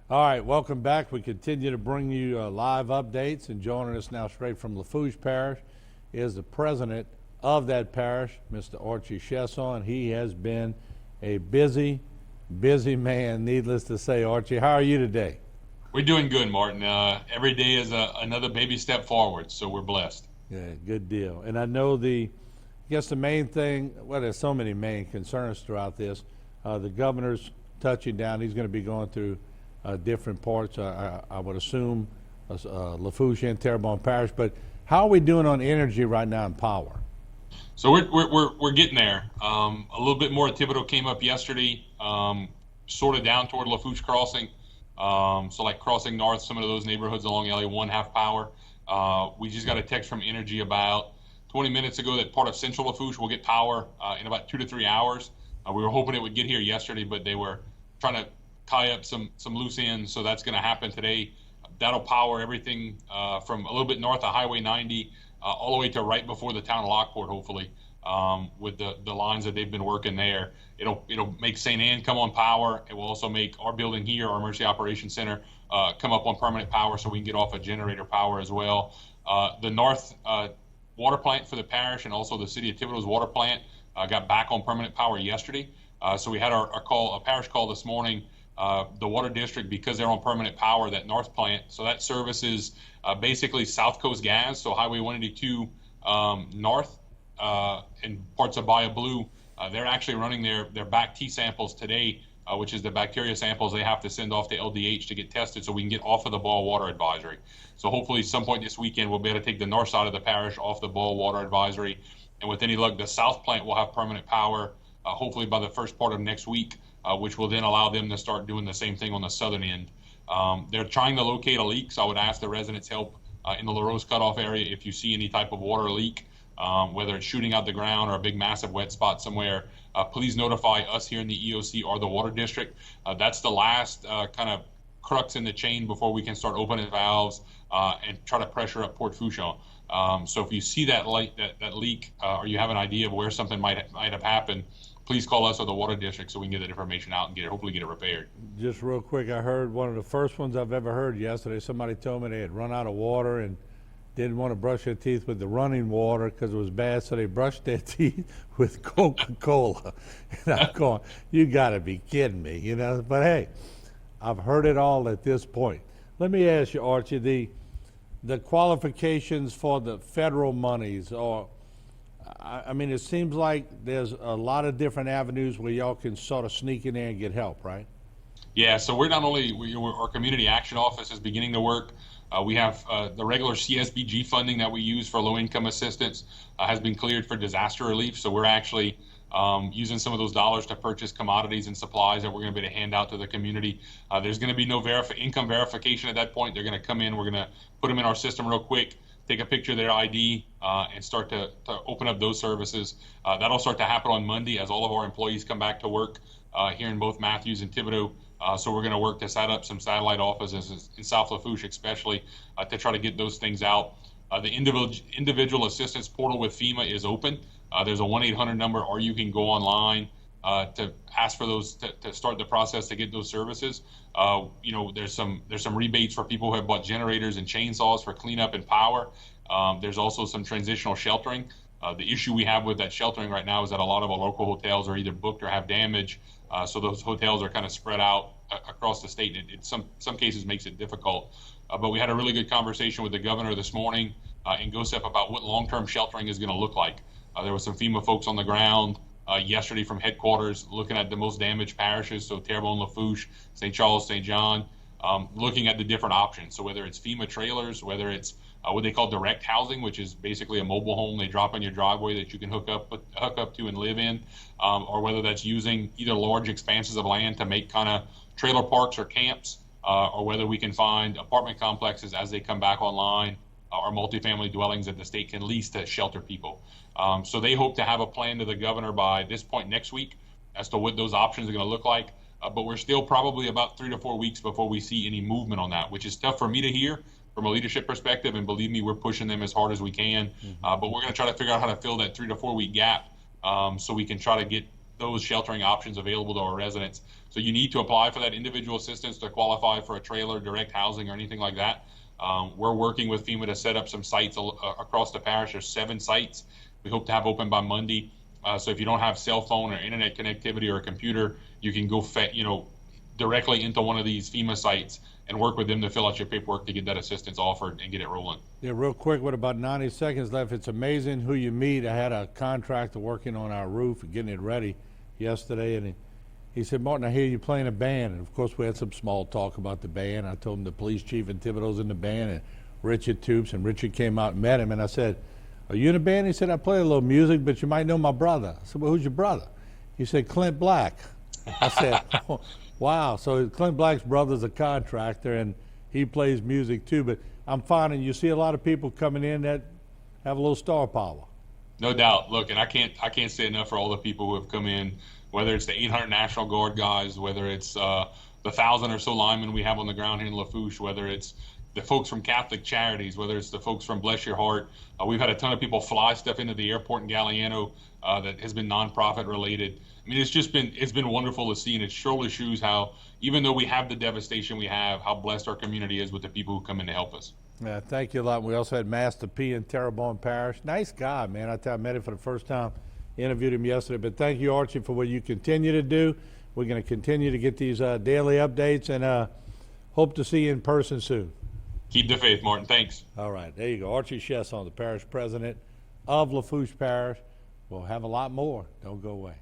All right, welcome back. We continue to bring you live updates, and joining us now straight from Lafourche Parish is the president of that parish, Mr. Archie Chesson. He has been a busy, busy man, needless to say. Archie, how are you today? We're doing good, Martin. Every day is another baby step forward, so we're blessed. Yeah, good deal. And I know I guess the main thing, well, there's so many main concerns throughout this. The governor's touching down. He's going to be going through different parts, I would assume, Lafourche and Terrebonne Parish. But how are we doing on energy right now and power? So we're getting there. A little bit more. Thibodeau came up yesterday, sort of down toward Lafourche Crossing. So like crossing north, some of those neighborhoods along LA1 have power. We just got a text from Energy about 20 minutes ago that part of Central Lafourche will get power in about 2 to 3 hours. We were hoping it would get here yesterday, but they were trying to tie up some loose ends, so that's going to happen today. That'll power everything from a little bit north of Highway 90 all the way to right before the town of Lockport, hopefully, with the lines that they've been working there. It'll make St. Anne come on power. It will also make our building here, our Emergency Operations Center, come up on permanent power so we can get off of generator power as well. The north water plant for the parish and also the city of Thibodeau's water plant got back on permanent power yesterday. So we had a parish call this morning. The water district, because they're on permanent power, that north plant, so that services basically South Coast gas, so Highway 182 north and parts of Bayou Blue. They're actually running their back T samples today, which is the bacteria samples they have to send off to LDH to get tested so we can get off of the boil water advisory. So hopefully some point this weekend we'll be able to take the north side of the parish off the boil water advisory, and with any luck the south plant will have permanent power hopefully by the first part of next week, which will then allow them to start doing the same thing on the southern end. They're trying to locate a leak, so I would ask the residents help in the LaRose cutoff area if you see any type of water leak, whether it's shooting out the ground or a big massive wet spot somewhere. Please notify us here in the EOC or the water district. That's the last kind of crux in the chain before we can start opening valves and try to pressure up Port Fourchon. So if you see that leak or you have an idea of where something might have happened, please call us or the water district so we can get that information out and hopefully get it repaired. Just real quick, I heard one of the first ones I've ever heard yesterday. Somebody told me they had run out of water and didn't want to brush their teeth with the running water because it was bad, so they brushed their teeth with Coca-Cola. And I'm going, you got to be kidding me, you know? But hey, I've heard it all at this point. Let me ask you, Archie, the qualifications for the federal monies, or I mean, it seems like there's a lot of different avenues where y'all can sort of sneak in there and get help, right? Yeah, so we're not only, our community action office is beginning to work. We have the regular CSBG funding that we use for low-income assistance has been cleared for disaster relief. So we're actually using some of those dollars to purchase commodities and supplies that we're going to be able to hand out to the community. There's going to be no income verification at that point. They're going to come in. We're going to put them in our system real quick, take a picture of their ID, and start to open up those services. That'll start to happen on Monday as all of our employees come back to work here in both Matthews and Thibodeau. So we're going to work to set up some satellite offices in South Lafourche, especially to try to get those things out. The individual assistance portal with FEMA is open. There's a 1-800 number, or you can go online to ask for those to start the process to get those services. There's some rebates for people who have bought generators and chainsaws for cleanup and power. There's also some transitional sheltering. The issue we have with that sheltering right now is that a lot of our local hotels are either booked or have damage. So those hotels are kind of spread out across the state. It some cases makes it difficult. But we had a really good conversation with the governor this morning in GOSEP about what long-term sheltering is going to look like. There were some FEMA folks on the ground yesterday from headquarters looking at the most damaged parishes, so Terrebonne, Lafourche, St. Charles, St. John, looking at the different options. So whether it's FEMA trailers, whether it's what they call direct housing, which is basically a mobile home they drop in your driveway that you can hook up to and live in, or whether that's using either large expanses of land to make kind of trailer parks or camps, or whether we can find apartment complexes as they come back online, or multifamily dwellings that the state can lease to shelter people. So they hope to have a plan to the governor by this point next week as to what those options are going to look like. But we're still probably about 3 to 4 weeks before we see any movement on that, which is tough for me to hear from a leadership perspective. And believe me, we're pushing them as hard as we can. But we're going to try to figure out how to fill that 3 to 4 week gap so we can try to get those sheltering options available to our residents. So you need to apply for that individual assistance to qualify for a trailer, direct housing, or anything like that. We're working with FEMA to set up some sites across the parish. There's 7 sites we hope to have open by Monday. So if you don't have cell phone or internet connectivity or a computer, you can go directly into one of these FEMA sites and work with them to fill out your paperwork to get that assistance offered and get it rolling. Yeah, real quick, with about 90 seconds left, it's amazing who you meet. I had a contractor working on our roof and getting it ready yesterday, and he said, Martin, I hear you playing a band. And of course, we had some small talk about the band. I told him the police chief in Thibodeau's in the band, and Richard Toops, and Richard came out and met him, and I said, are you in a band? He said, I play a little music, but you might know my brother. I said, well, who's your brother? He said, Clint Black. I said, oh, wow. So Clint Black's brother's a contractor, and he plays music too. But I'm finding you see a lot of people coming in that have a little star power. No doubt. Look, and I can't say enough for all the people who have come in, whether it's the 800 National Guard guys, whether it's the 1,000 or so linemen we have on the ground here in Lafourche, whether it's the folks from Catholic Charities, whether it's the folks from Bless Your Heart. We've had a ton of people fly stuff into the airport in Galliano that has been nonprofit related. I mean, it's been wonderful to see, and it surely shows how, even though we have the devastation we have, how blessed our community is with the people who come in to help us. Yeah, thank you a lot. We also had Master P in Terrebonne Parish. Nice guy, man. I met him for the first time, interviewed him yesterday. But thank you, Archie, for what you continue to do. We're going to continue to get these daily updates, and hope to see you in person soon. Keep the faith, Martin. Thanks. All right, there you go. Archie Chesson, the parish president of Lafourche Parish. We'll have a lot more. Don't go away.